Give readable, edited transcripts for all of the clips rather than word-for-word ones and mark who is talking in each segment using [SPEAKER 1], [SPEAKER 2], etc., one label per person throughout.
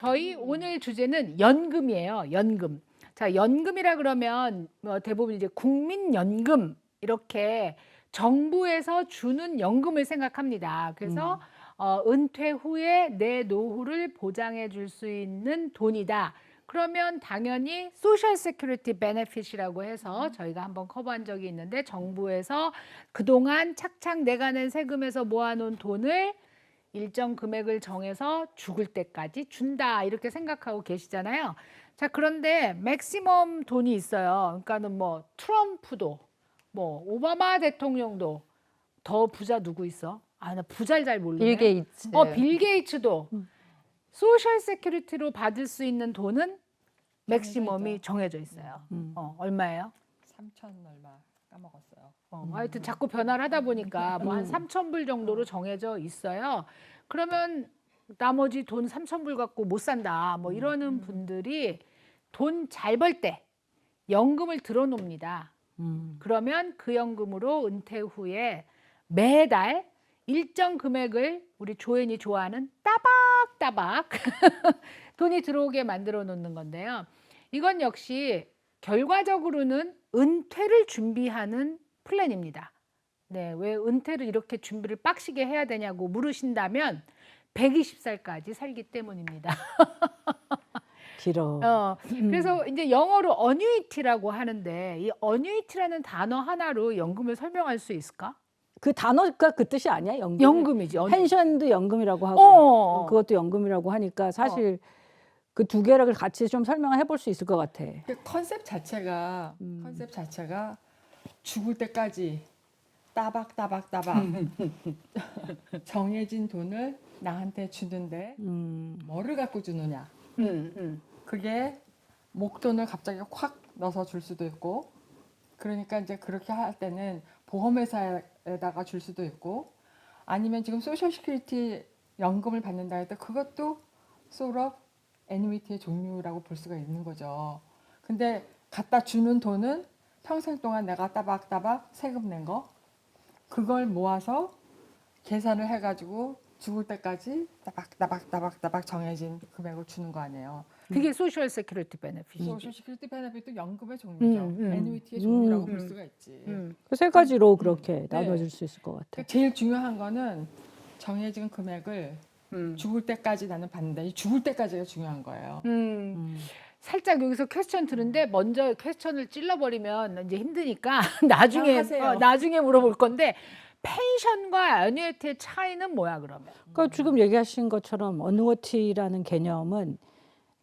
[SPEAKER 1] 저희 오늘 주제는 연금이에요. 연금. 자, 연금이라 그러면 대부분 이제 국민연금 이렇게 정부에서 주는 연금을 생각합니다. 그래서 은퇴 후에 내 노후를 보장해 줄 수 있는 돈이다. 그러면 당연히 소셜 세큐리티 베네핏이라고 해서 저희가 한번 커버한 적이 있는데 정부에서 그동안 착착 내가 낸 세금에서 모아놓은 돈을 일정 금액을 정해서 죽을 때까지 준다 이렇게 생각하고 계시잖아요. 자, 그런데 맥시멈 돈이 있어요. 그러니까는 뭐 트럼프도 뭐 오바마 대통령도 더 부자 누구 있어? 아, 나 부자를 잘 모르네.
[SPEAKER 2] 빌 게이츠.
[SPEAKER 1] 빌 게이츠도 소셜 세큐리티로 받을 수 있는 돈은 맥시멈이 정해져 있어요. 얼마예요?
[SPEAKER 3] 3천 얼마 까먹었어요.
[SPEAKER 1] 하여튼 자꾸 변화를 하다 보니까 뭐 한 3,000불 정도로 정해져 있어요. 그러면 나머지 돈 3,000불 갖고 못 산다. 뭐 이러는 분들이 돈 잘 벌 때 연금을 들어놉니다. 그러면 그 연금으로 은퇴 후에 매달 일정 금액을 우리 조연이 좋아하는 따박따박 돈이 들어오게 만들어 놓는 건데요. 이건 역시 결과적으로는 은퇴를 준비하는 플랜입니다. 네, 왜 은퇴를 이렇게 준비를 빡시게 해야 되냐고 물으신다면 120살까지 살기 때문입니다.
[SPEAKER 2] 길어.
[SPEAKER 1] 그래서 이제 영어로 어뉴이티라고 하는데 이 어뉴이티라는 단어 하나로 연금을 설명할 수 있을까?
[SPEAKER 2] 그 단어가 그 뜻이 아니야? 연금.
[SPEAKER 1] 연금이지.
[SPEAKER 2] 펜션도 연금이라고 하고 그것도 연금이라고 하니까 사실 그 두 개를 같이 좀 설명을 해볼 수 있을 것 같아.
[SPEAKER 3] 그 컨셉 자체가 죽을 때까지 따박따박따박 정해진 돈을 나한테 주는데 뭐를 갖고 주느냐. 그게 목돈을 갑자기 확 넣어서 줄 수도 있고, 그러니까 이제 그렇게 할 때는 보험회사에다가 줄 수도 있고, 아니면 지금 소셜 시큐리티 연금을 받는다 할 때 그것도 sort of 애니미티의 종류라고 볼 수가 있는 거죠. 근데 갖다 주는 돈은 평생 동안 내가 따박따박 세금 낸 거, 그걸 모아서 계산을 해가지고 죽을 때까지 따박따박 정해진 금액을 주는 거 아니에요.
[SPEAKER 1] 그게 소셜 세큐리티 베네핏.
[SPEAKER 3] 소셜 시큐리티 베네핏도 연금의 종류죠. 애니미티의 종류라고 볼 수가 있지.
[SPEAKER 2] 그 세 가지로 그렇게 나눠줄 수 있을 것 같아.
[SPEAKER 3] 제일 중요한 거는 정해진 금액을 죽을 때까지 나는 받는다. 이 죽을 때까지가 중요한 거예요.
[SPEAKER 1] 살짝 여기서 퀘스천 드는데 먼저 퀘스천을 찔러버리면 이제 힘드니까 나중에 물어볼 건데 펜션과 애뉴이티의 차이는 뭐야 그러면?
[SPEAKER 2] 그러니까 지금 얘기하신 것처럼 어누어티라는 개념은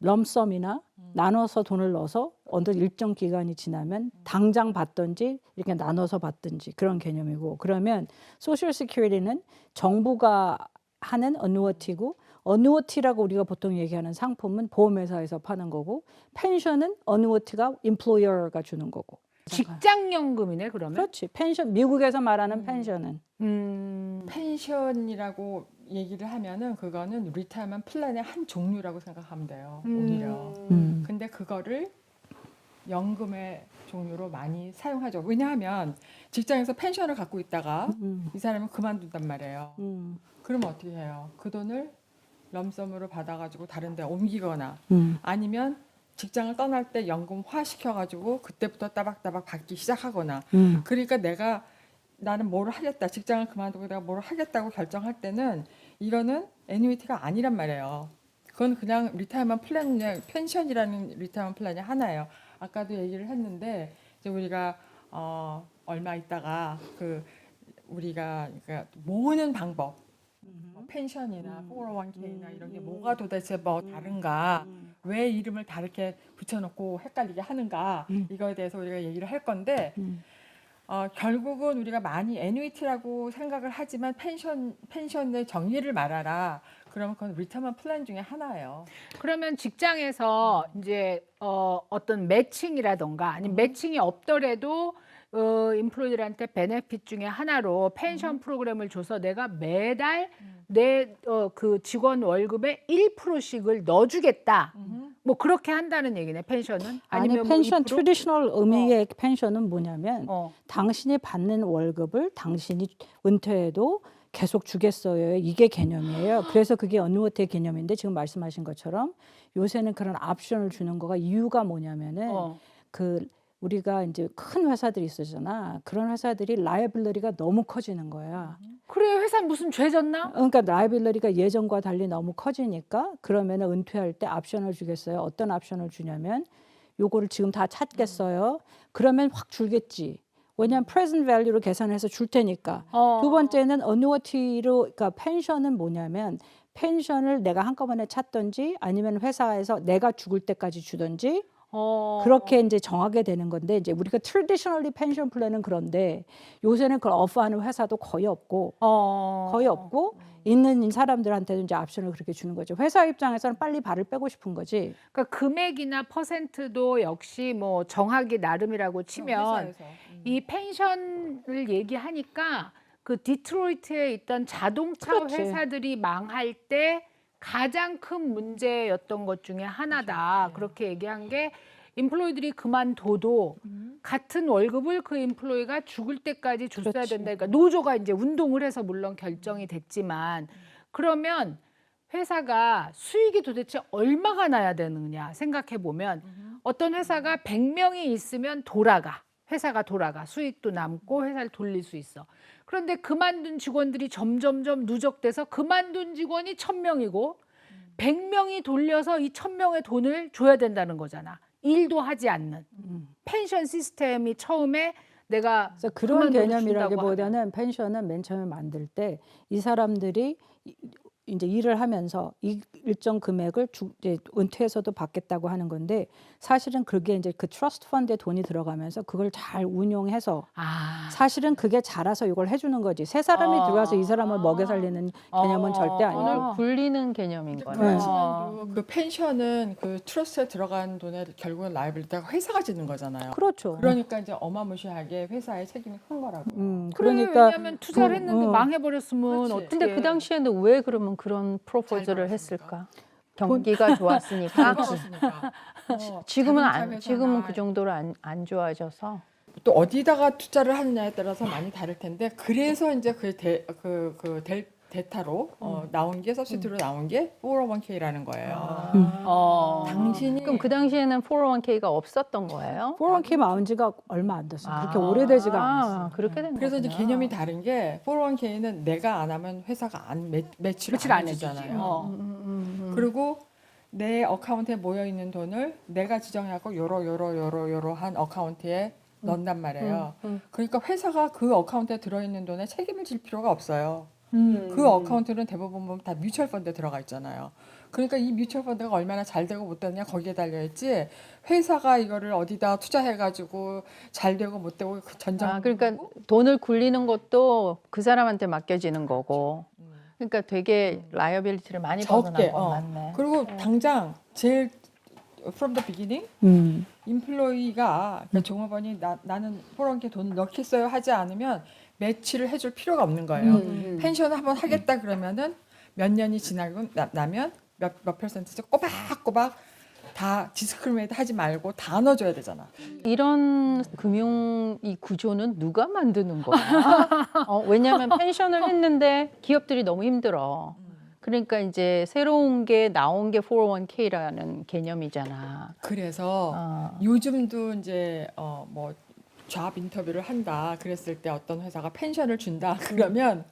[SPEAKER 2] 럼썸이나 나눠서 돈을 넣어서 어느 일정 기간이 지나면 당장 받든지 이렇게 나눠서 받든지 그런 개념이고, 그러면 소셜 시큐리티는 정부가 하는 어누어티고, 어누어티라고 우리가 보통 얘기하는 상품은 보험회사에서 파는 거고, 펜션은 어누어티가 임플로이어가 주는 거고.
[SPEAKER 1] 직장연금이네 그러면?
[SPEAKER 2] 그렇지. 펜션, 미국에서 말하는 펜션은
[SPEAKER 3] 펜션이라고 얘기를 하면은 그거는 리타이먼트 플랜의 한 종류라고 생각하면 돼요. 오히려. 근데 그거를 연금의 종류로 많이 사용하죠. 왜냐하면 직장에서 펜션을 갖고 있다가 이 사람은 그만둔단 말이에요. 그러면 어떻게 해요? 그 돈을 럼썸으로 받아가지고 다른 데 옮기거나 아니면 직장을 떠날 때 연금화 시켜가지고 그때부터 따박따박 받기 시작하거나, 그러니까 나는 뭐를 하겠다, 직장을 그만두고 내가 뭐를 하겠다고 결정할 때는 이거는 애니미티가 아니란 말이에요. 그건 그냥 리타이먼트 플랜, 펜션이라는 리타이먼트 플랜이 하나예요. 아까도 얘기를 했는데 이제 우리가 얼마 있다가 우리가 그러니까 모으는 방법, 펜션이나 401k나 이런 게 뭐가 도대체 뭐 다른가, 왜 이름을 다르게 붙여놓고 헷갈리게 하는가, 이거에 대해서 우리가 얘기를 할 건데, 결국은 우리가 많이 애뉴이티라고 생각을 하지만 펜션의 정의를 말하라. 그러면 그건 리타이먼트 플랜 중에 하나예요.
[SPEAKER 1] 그러면 직장에서 이제 어떤 매칭이라던가 아니면 매칭이 없더라도 임플로이들한테 베네핏 중에 하나로 펜션 프로그램을 줘서 내가 매달 내 그 직원 월급의 1%씩을 넣어주겠다. 뭐 그렇게 한다는 얘기네 펜션은.
[SPEAKER 2] 아니
[SPEAKER 1] 아니면
[SPEAKER 2] 펜션
[SPEAKER 1] 뭐 2%?
[SPEAKER 2] 트래디셔널 의미의 펜션은 뭐냐면
[SPEAKER 1] 어.
[SPEAKER 2] 당신이 받는 월급을 당신이 은퇴해도 계속 주겠어요. 이게 개념이에요. 그래서 그게 어누어티의 개념인데 지금 말씀하신 것처럼 요새는 그런 옵션을 주는 거가 이유가 뭐냐면은 그 우리가 이제 큰 회사들이 있으잖아. 그런 회사들이 라이빌리티가 너무 커지는 거야.
[SPEAKER 1] 그래 회사 무슨 죄 졌나?
[SPEAKER 2] 그러니까 라이빌리티가 예전과 달리 너무 커지니까 그러면은 은퇴할 때 옵션을 주겠어요. 어떤 옵션을 주냐면 요거를 지금 다 찾겠어요. 그러면 확 줄겠지. 왜냐하면 present value로 계산해서 줄 테니까. 두 번째는 annuity로 그러니까 펜션은 뭐냐면 펜션을 내가 한꺼번에 찾든지 아니면 회사에서 내가 죽을 때까지 주든지 그렇게 이제 정하게 되는 건데 이제 우리가 traditionally 펜션 플랜은 그런데 요새는 그걸 오퍼하는 회사도 거의 없고 있는 사람들한테도 이제 옵션을 그렇게 주는 거죠. 회사 입장에서는 빨리 발을 빼고 싶은 거지.
[SPEAKER 1] 그러니까 금액이나 퍼센트도 역시 뭐 정하기 나름이라고 치면
[SPEAKER 3] 회사에서.
[SPEAKER 1] 이 펜션을 얘기하니까 그 디트로이트에 있던 자동차
[SPEAKER 2] 그렇지.
[SPEAKER 1] 회사들이 망할 때 가장 큰 문제였던 것 중에 하나다. 그렇게 얘기한 게 인플로이들이 그만둬도 같은 월급을 그 인플로이가 죽을 때까지 줬어야
[SPEAKER 2] 그렇지.
[SPEAKER 1] 된다. 그러니까 노조가 이제 운동을 해서 물론 결정이 됐지만 그러면 회사가 수익이 도대체 얼마가 나야 되느냐 생각해 보면 어떤 회사가 100명이 있으면 회사가 돌아가 수익도 남고 회사를 돌릴 수 있어. 그런데 그만둔 직원들이 점점점 누적돼서 그만둔 직원이 1000명이고 100명이 돌려서 이 1000명의 돈을 줘야 된다는 거잖아. 일도 하지 않는 펜션 시스템이 처음에 내가
[SPEAKER 2] 그래서 그런
[SPEAKER 1] 그만둬도
[SPEAKER 2] 개념이라기보다는 펜션은 맨 처음에 만들 때 이 사람들이 이제 일을 하면서 일정 금액을 이제 은퇴해서도 받겠다고 하는 건데 사실은 그게 이제 그 트러스트 펀드에 돈이 들어가면서 그걸 잘 운용해서 사실은 그게 자라서 이걸 해주는 거지. 세 사람이 들어와서 이 사람을 먹여 살리는 개념은 절대 아니고.
[SPEAKER 4] 돈을 굴리는 개념인 거네요.
[SPEAKER 3] 그렇지만 그 펜션은 그 트러스트에 들어간 돈에 결국은 라이빌리티가 회사가 지는 거잖아요.
[SPEAKER 2] 그렇죠.
[SPEAKER 3] 그러니까 이제 어마무시하게 회사의 책임이 큰 거라고.
[SPEAKER 1] 그러니까 왜냐하면 투자를 했는데 망해버렸으면
[SPEAKER 3] 그렇지.
[SPEAKER 1] 어떻게?
[SPEAKER 4] 근데 그 당시에는 왜 그러면 그런 프로포즈를 했을까? 경기가 좋았으니까.
[SPEAKER 3] 그렇으니까.
[SPEAKER 4] 지금은 그 정도로 안 좋아져서.
[SPEAKER 3] 또 어디다가 투자를 하느냐에 따라서 많이 다를 텐데 그래서 이제 데이터로 나온 게 서비스로 나온 게 401k라는 거예요. 당신이
[SPEAKER 4] 그럼 그 당시에는 401k가 없었던 거예요?
[SPEAKER 2] 401k 나온 지가 얼마 안 됐어. 그렇게 오래되지가 않았어.
[SPEAKER 4] 그렇게 된
[SPEAKER 3] 그래서 이제
[SPEAKER 4] 거구나.
[SPEAKER 3] 개념이 다른 게 401k는 내가 안 하면 회사가 안 매치를
[SPEAKER 1] 매치를
[SPEAKER 3] 안
[SPEAKER 1] 안 해주지.
[SPEAKER 3] 해주잖아요. 그리고 내 어카운트에 모여 있는 돈을 내가 지정하고 요러한 어카운트에 넣는단 말이에요. 그러니까 회사가 그 어카운트에 들어있는 돈에 책임을 질 필요가 없어요. 그 어카운트는 대부분 보면 다 뮤추얼 펀드에 들어가 있잖아요. 그러니까 이 뮤추얼 펀드가 얼마나 잘 되고 못 되느냐 거기에 달려 있지. 회사가 이거를 어디다 투자해가지고 잘 되고 못 되고 전장.
[SPEAKER 4] 그러니까 돈을 굴리는 것도 그 사람한테 맡겨지는 거고. 그러니까 되게 라이어빌리티를 많이
[SPEAKER 3] 적게.
[SPEAKER 4] 벗어난 거 맞네.
[SPEAKER 3] 그리고 당장 제일 from the beginning 인플로이가 그러니까 종업원이 나는 401k 돈을 넣겠어요 하지 않으면 매치를 해줄 필요가 없는 거예요. 펜션을 한번 하겠다 그러면은 몇 년이 지나고 나면 몇 퍼센트씩 꼬박꼬박 다 디스크리미네이트 하지 말고 다 넣어줘야 되잖아.
[SPEAKER 4] 이런 금융 이 구조는 누가 만드는 거야? 왜냐하면 펜션을 했는데 기업들이 너무 힘들어. 그러니까 이제 새로운 게 나온 게 401k라는 개념이잖아.
[SPEAKER 3] 그래서 요즘도 이제 뭐 잡 인터뷰를 한다 그랬을 때 어떤 회사가 펜션을 준다 그러면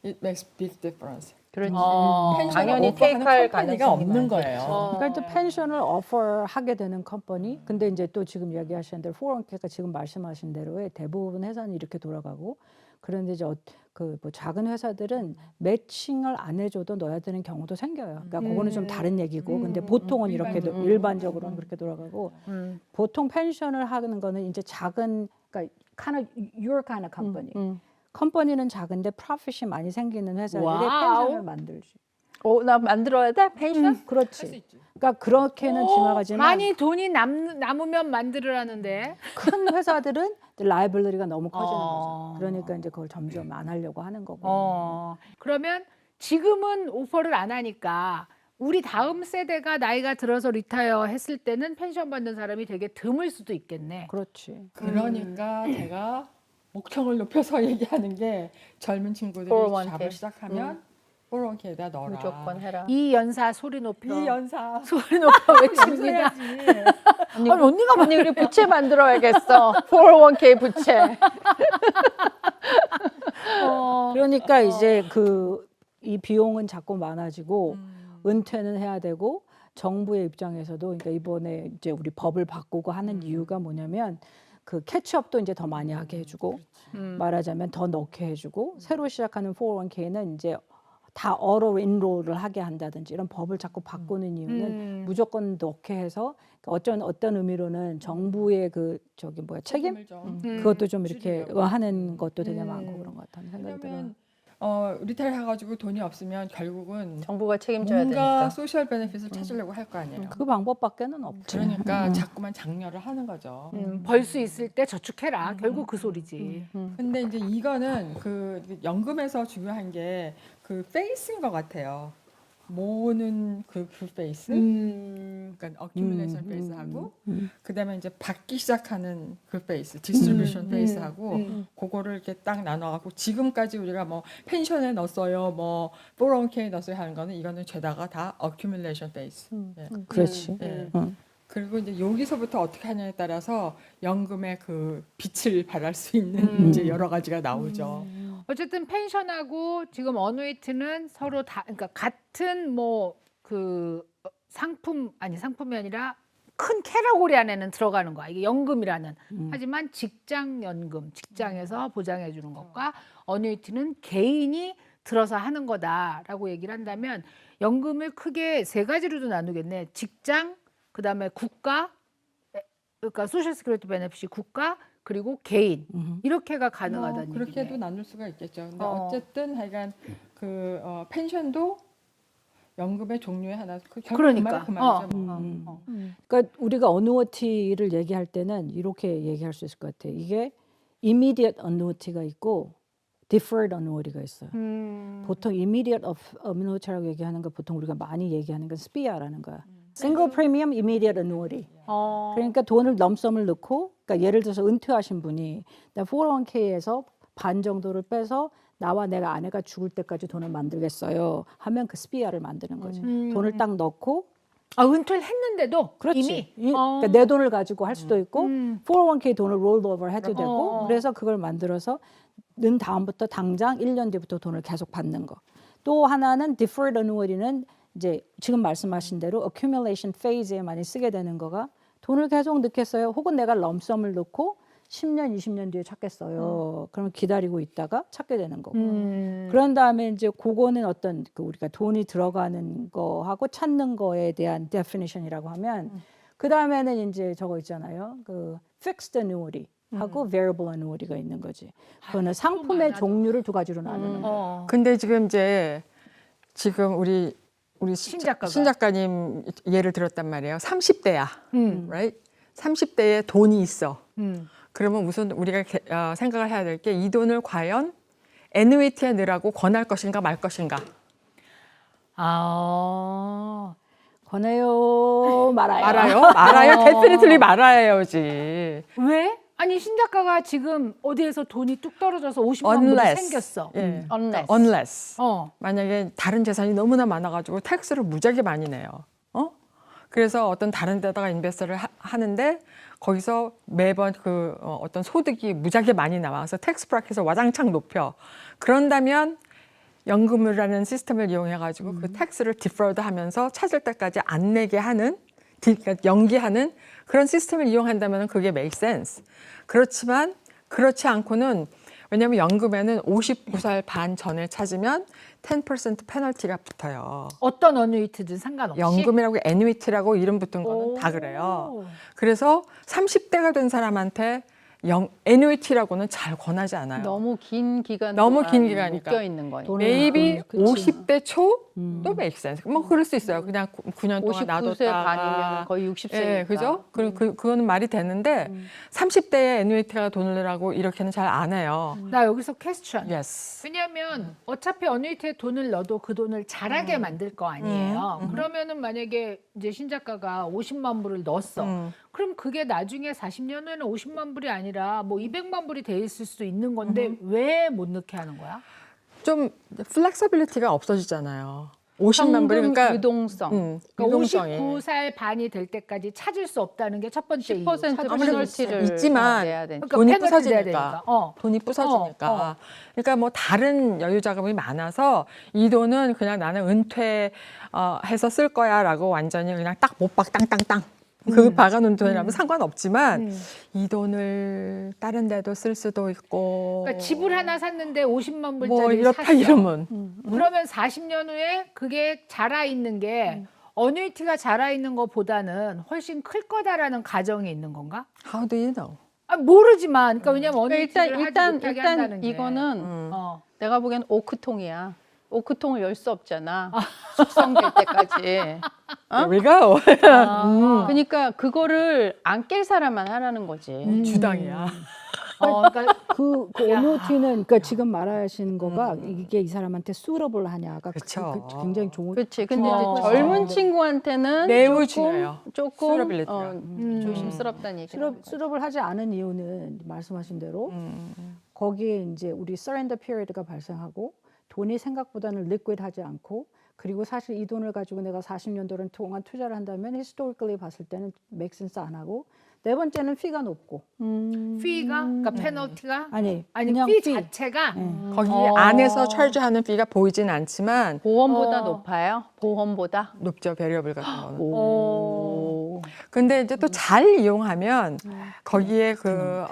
[SPEAKER 3] it makes big difference.
[SPEAKER 4] 그렇지.
[SPEAKER 3] 펜션을
[SPEAKER 4] 당연히
[SPEAKER 3] 오퍼하는
[SPEAKER 4] 테이크할
[SPEAKER 3] 컴퍼니가
[SPEAKER 4] 가능성이
[SPEAKER 3] 없는
[SPEAKER 4] 많겠죠.
[SPEAKER 3] 거예요.
[SPEAKER 2] 그러니까 이제 펜션을 오퍼하게 되는 컴퍼니. 근데 이제 또 지금 이야기하신 대로 401k가 지금 말씀하신 대로의 대부분 회사는 이렇게 돌아가고 그런데 이제 그 뭐 작은 회사들은 매칭을 안 해줘도 넣어야 되는 경우도 생겨요. 그러니까 그거는 좀 다른 얘기고. 근데 보통은 이렇게 일반적으로는 그렇게 돌아가고 보통 펜션을 하는 거는 이제 작은 그러니까 kind of your kind of company. 컴퍼니는 작은데 프로핏이 많이 생기는 회사들이
[SPEAKER 1] 와우.
[SPEAKER 2] 펜션을 만들지.
[SPEAKER 4] 나 만들어야 돼? 펜션?
[SPEAKER 2] 그렇지. 그러니까 그렇게는 지나가지만
[SPEAKER 1] 많이 돈이 남으면 만들으라는데.
[SPEAKER 2] 큰 회사들은 라이블러리가 너무 커지는 거죠. 그러니까 이제 그걸 점점 안 하려고 하는 거고.
[SPEAKER 1] 그러면 지금은 오퍼를 안 하니까 우리 다음 세대가 나이가 들어서 리타이어 했을 때는 펜션 받는 사람이 되게 드물 수도 있겠네.
[SPEAKER 2] 그렇지.
[SPEAKER 3] 그러니까 제가 목청을 높여서 얘기하는 게 젊은 친구들이
[SPEAKER 4] 401k.
[SPEAKER 3] 잡을 시작하면 401k에다 넣어라.
[SPEAKER 4] 무조건 해라.
[SPEAKER 1] 이 연사 소리 높여.
[SPEAKER 3] 이 연사.
[SPEAKER 1] 소리 높여 외칩니다.
[SPEAKER 3] 연사해야지.
[SPEAKER 4] 언니,
[SPEAKER 1] 아니, 언니가
[SPEAKER 4] 언니 우리 부채 만들어야겠어. 401k 부채.
[SPEAKER 2] 그러니까 이제 이 비용은 자꾸 많아지고 은퇴는 해야 되고 정부의 입장에서도 그러니까 이번에 이제 우리 법을 바꾸고 하는 이유가 뭐냐면 그 캐치업도 이제 더 많이 하게 해주고 말하자면 더 넣게 해주고 새로 시작하는 401k는 이제 다 어로 인롤을 하게 한다든지 이런 법을 자꾸 바꾸는 이유는 무조건 넣게 해서 어떤 의미로는 정부의 그 저기 뭐야 책임
[SPEAKER 3] 책임을 좀.
[SPEAKER 2] 그것도 좀 이렇게
[SPEAKER 3] 줄이려고.
[SPEAKER 2] 하는 것도 되게 많고 그런 것 같다는 생각이 들어요.
[SPEAKER 3] 왜냐면 리타일 해가지고 돈이 없으면 결국은
[SPEAKER 4] 정부가 책임져야
[SPEAKER 3] 뭔가
[SPEAKER 4] 되니까.
[SPEAKER 3] 소셜 베네핏을 찾으려고 할 거 아니에요.
[SPEAKER 2] 그 방법밖에는 없지.
[SPEAKER 3] 그러니까 자꾸만 장려를 하는 거죠.
[SPEAKER 1] 벌 수 있을 때 저축해라. 결국 그 소리지.
[SPEAKER 3] 근데 이제 이거는 그 연금에서 중요한 게 그 페이스인 것 같아요. 모으는 그 페이스, 그러니까 어큐뮬레이션 페이스하고 그다음에 이제 받기 시작하는 그 페이스, 디스트리뷰션 페이스하고 그거를 이렇게 딱 나눠갖고 지금까지 우리가 뭐 펜션에 넣었어요, 뭐 401k에 넣었어요 하는 거는 이거는 죄다가 다 어큐뮬레이션 페이스. 예.
[SPEAKER 2] 그렇지.
[SPEAKER 3] 예.
[SPEAKER 2] 응.
[SPEAKER 3] 그리고 이제 여기서부터 어떻게 하냐에 따라서 연금의 그 빛을 발할 수 있는 이제 여러 가지가 나오죠.
[SPEAKER 1] 어쨌든 펜션하고 지금 어누이트는 서로 다 그러니까 같은 뭐 그 상품이 아니라 큰 캐러고리 안에는 들어가는 거야. 이게 연금이라는. 하지만 직장 연금, 직장에서 보장해 주는 것과 어누이트는 개인이 들어서 하는 거다라고 얘기를 한다면 연금을 크게 세 가지로도 나누겠네. 직장, 그다음에 국가, 그러니까 소셜 시큐리티 베네핏이 국가 그리고 개인 이렇게가 가능하다는
[SPEAKER 3] 그렇게도
[SPEAKER 1] 얘기네.
[SPEAKER 3] 나눌 수가 있겠죠. 근데
[SPEAKER 1] 어.
[SPEAKER 3] 어쨌든 하여간 그 펜션도 연금의 종류의 하나. 결국
[SPEAKER 1] 그러니까.
[SPEAKER 3] 그 말이죠.
[SPEAKER 2] 그러니까 우리가 어누어티를 얘기할 때는 이렇게 얘기할 수 있을 것 같아. 이게 immediate annuity가 있고 deferred annuity가 있어요. 보통 immediate annuity라고 얘기하는 거 보통 우리가 많이 얘기하는 건 SPIA라는 거야. Single Premium Immediate Annuity. 그러니까 돈을 넘섬을 넣고, 그러니까 예를 들어서 은퇴하신 분이 401k에서 반 정도를 빼서 나와 내가 아내가 죽을 때까지 돈을 만들겠어요 하면 그 SPIA를 만드는 거지. 돈을 딱 넣고
[SPEAKER 1] 은퇴를 했는데도
[SPEAKER 2] 그렇지.
[SPEAKER 1] 이미
[SPEAKER 2] 그러니까 내 돈을 가지고 할 수도 있고 401k 돈을 롤오버 해도 되고 그래서 그걸 만들어서 는 다음부터 당장 1년 뒤부터 돈을 계속 받는 거. 또 하나는 deferred annuity는 이제 지금 말씀하신 대로 accumulation phase에 많이 쓰게 되는 거가 돈을 계속 넣겠어요. 혹은 내가 럼썸을 넣고 10년, 20년 뒤에 찾겠어요. 그러면 기다리고 있다가 찾게 되는 거고. 그런 다음에 이제 그거는 어떤 그 우리가 돈이 들어가는 거하고 찾는 거에 대한 definition이라고 하면 그 다음에는 이제 저거 있잖아요. 그 fixed annuity 하고 variable annuity가 있는 거지. 그거는 상품의 종류를 두 가지로 나누는 거.
[SPEAKER 3] 근데 지금 우리
[SPEAKER 1] 신작가가.
[SPEAKER 3] 신작가님 예를 들었단 말이에요. 30대야. right? 30대에 돈이 있어. 그러면 우선 우리가 생각을 해야 될 게 이 돈을 과연 애누이티에 넣으라고 권할 것인가 말 것인가.
[SPEAKER 2] 권해요, 말아요.
[SPEAKER 3] 말아요. 데피니틀리 말아야지.
[SPEAKER 1] 왜? 아니 신작가가 지금 어디에서 돈이 뚝 떨어져서 50만 불이
[SPEAKER 3] Unless.
[SPEAKER 1] 생겼어.
[SPEAKER 3] 예.
[SPEAKER 4] Unless.
[SPEAKER 3] Unless.
[SPEAKER 1] 어.
[SPEAKER 3] 만약에 다른 재산이 너무나 많아가지고 텍스를 무지하게 많이 내요. 그래서 어떤 다른 데다가 인베스트를 하는데 거기서 매번 어떤 소득이 무지하게 많이 나와서 텍스 브래킷을 와장창 높여. 그런다면 연금이라는 시스템을 이용해가지고 그 텍스를 디퍼드 하면서 찾을 때까지 안 내게 하는, 그러니까 연기하는 그런 시스템을 이용한다면 그게 make sense. 그렇지만 그렇지 않고는 왜냐하면 연금에는 59살 반 전에 찾으면 10% 페널티가 붙어요.
[SPEAKER 1] 어떤 어누이트든 상관없이.
[SPEAKER 3] 연금이라고 애누이티라고 이름 붙은 거는 다 그래요. 그래서 30대가 된 사람한테 애누이티라고는 잘 권하지 않아요.
[SPEAKER 4] 너무 긴 기간
[SPEAKER 3] 너무
[SPEAKER 4] 동안
[SPEAKER 3] 긴 기간이니까.
[SPEAKER 4] 묶여 있는 거니까.
[SPEAKER 3] maybe
[SPEAKER 2] 그치.
[SPEAKER 3] 50대 초도 make sense. 뭐 그럴 수 있어요. 그냥 9년 동안
[SPEAKER 4] 59세
[SPEAKER 3] 놔뒀다가.
[SPEAKER 4] 반이면 거의 60세니까.
[SPEAKER 3] 예, 그죠? 그거는 말이 되는데 30대에 애누이티가 돈을 내라고 이렇게는 잘 안 해요.
[SPEAKER 1] 나 여기서 퀘스천.
[SPEAKER 3] Yes.
[SPEAKER 1] 왜냐하면 어차피 어누이트에 돈을 넣어도 그 돈을 잘하게 만들 거 아니에요. 그러면은 만약에 이제 신작가가 50만 불을 넣었어. 그럼 그게 나중에 40년 후에는 50만 불이 아니라 아니라 뭐 200만 불이 돼 있을 수도 있는 건데 왜 못 넣게 하는 거야?
[SPEAKER 3] 좀 플렉서빌리티가 없어지잖아요. 50만 불이
[SPEAKER 4] 현금
[SPEAKER 3] 그러니까
[SPEAKER 4] 유동성.
[SPEAKER 1] 그러니까
[SPEAKER 3] 유동성이
[SPEAKER 1] 59살 반이 될 때까지 찾을 수 없다는 게 첫 번째 이유.
[SPEAKER 4] 10%
[SPEAKER 1] 찾을
[SPEAKER 3] 아무래도
[SPEAKER 1] 수
[SPEAKER 4] 페널티를
[SPEAKER 3] 있지만
[SPEAKER 4] 내야 되니까.
[SPEAKER 1] 그러니까
[SPEAKER 3] 돈이
[SPEAKER 1] 페널티 내야
[SPEAKER 3] 부서지니까.
[SPEAKER 1] 되니까.
[SPEAKER 3] 돈이 부서지니까.
[SPEAKER 1] 어.
[SPEAKER 3] 그러니까 뭐 다른 여유 자금이 많아서 이 돈은 그냥 나는 은퇴해서 쓸 거야라고 완전히 그냥 딱 못 박 땅땅땅 그 박아놓은 돈이라면 상관없지만 이 돈을 다른 데도 쓸 수도 있고
[SPEAKER 1] 그러니까 집을 하나 샀는데 50만 불짜리
[SPEAKER 3] 뭐 이렇다
[SPEAKER 1] 샀어.
[SPEAKER 3] 이러면
[SPEAKER 1] 그러면 40년 후에 그게 자라 있는 게 어뉴이티가 자라 있는 것보다는 훨씬 클 거다라는 가정이 있는 건가?
[SPEAKER 3] How do you know?
[SPEAKER 1] 아, 모르지만 그러니까 왜냐면
[SPEAKER 4] 그러니까
[SPEAKER 1] 어뉴이티를 하지 못하게 한다는
[SPEAKER 4] 일단
[SPEAKER 1] 게.
[SPEAKER 4] 이거는
[SPEAKER 1] 어.
[SPEAKER 4] 내가 보기엔 오크통이야. 오크통을 열 수 없잖아. 숙성될 때까지.
[SPEAKER 3] Here we go.
[SPEAKER 4] 그러니까 그거를 안 깰 사람만 하라는 거지.
[SPEAKER 3] 주당이야.
[SPEAKER 1] 그러니까
[SPEAKER 2] 그 어노티는 그러니까 지금 말하시는 거가 이게 이 사람한테 수러블 하냐가
[SPEAKER 3] 그쵸.
[SPEAKER 2] 굉장히 좋은.
[SPEAKER 4] 그렇지. 근데
[SPEAKER 1] 어.
[SPEAKER 4] 이제 젊은 친구한테는
[SPEAKER 3] 매우
[SPEAKER 4] 조금
[SPEAKER 3] 중요해요.
[SPEAKER 4] 조금
[SPEAKER 3] 수러빌리티가.
[SPEAKER 4] 조심스럽다는 얘기.
[SPEAKER 2] 수럽을 하지 않은 이유는 말씀하신 대로 거기에 이제 우리 surrender period가 발생하고 돈이 생각보다는 liquid하지 않고 그리고 사실 이 돈을 가지고 내가 40년 동안 투자를 한다면 historically 봤을 때는 make sense 안 하고 네 번째는 fee가 높고
[SPEAKER 1] 피가 그러니까 페널티가
[SPEAKER 2] 아니
[SPEAKER 1] 그냥 피 자체가
[SPEAKER 3] 거기
[SPEAKER 1] 어.
[SPEAKER 3] 안에서 charge하는 비가 보이진 않지만
[SPEAKER 4] 보험보다
[SPEAKER 1] 어.
[SPEAKER 4] 높아요? 보험보다?
[SPEAKER 3] 높죠, 베리어블 같은 거는.
[SPEAKER 1] 오.
[SPEAKER 3] 근데 이제 또 잘 이용하면 거기에 그